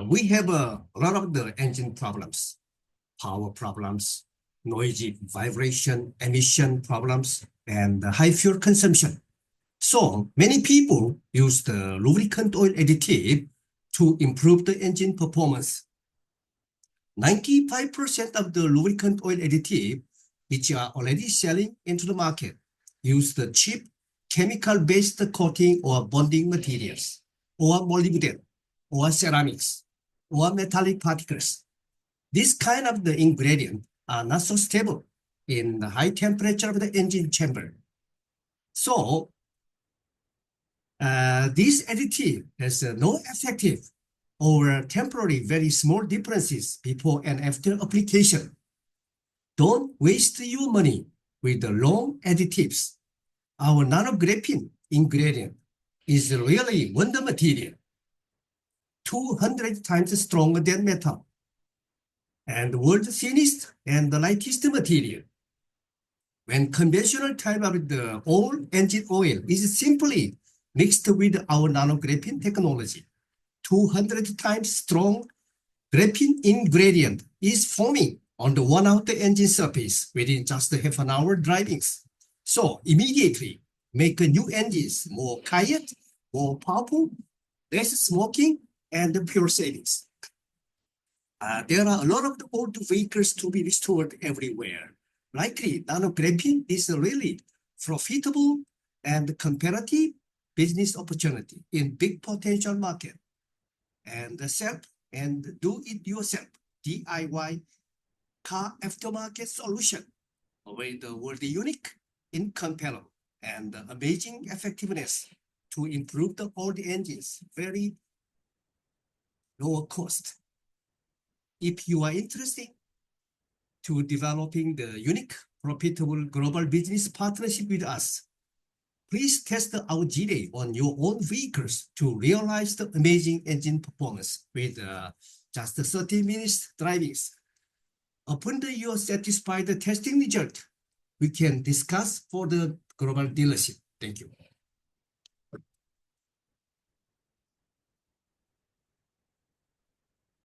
We have a lot of the engine problems, power problems, noisy vibration, emission problems, and high fuel consumption. So many people use the lubricant oil additive to improve the engine performance. 95% of the lubricant oil additive, which are already selling into the market, use the cheap chemical-based coating or bonding materials, or molybdenum, or ceramics, or metallic particles. This kind of the ingredient are not so stable in the high temperature of the engine chamber. So this additive has no effective or temporary very small differences before and after application. Don't waste your money with the long additives. Our nanographene ingredient is really wonder material, 200 times stronger than metal, and the world's thinnest and the lightest material. When conventional type of the old engine oil is simply mixed with our nanographene technology, 200 times strong graphene ingredient is forming on the one of the engine surface within just half an hour driving. So immediately make new engines more quiet, more powerful, less smoking, and fuel savings. There are a lot of the old vehicles to be restored everywhere. Likely, nanographene is a really profitable and comparative business opportunity in big potential market. And do it yourself, DIY car aftermarket solution with the world unique, incomparable, and amazing effectiveness to improve the old engines, very lower cost. If you are interested to developing the unique, profitable global business partnership with us, please test our G-Ray on your own vehicles to realize the amazing engine performance with just 30 minutes driving. Upon you are satisfied the testing result, we can discuss for the global dealership. Thank you.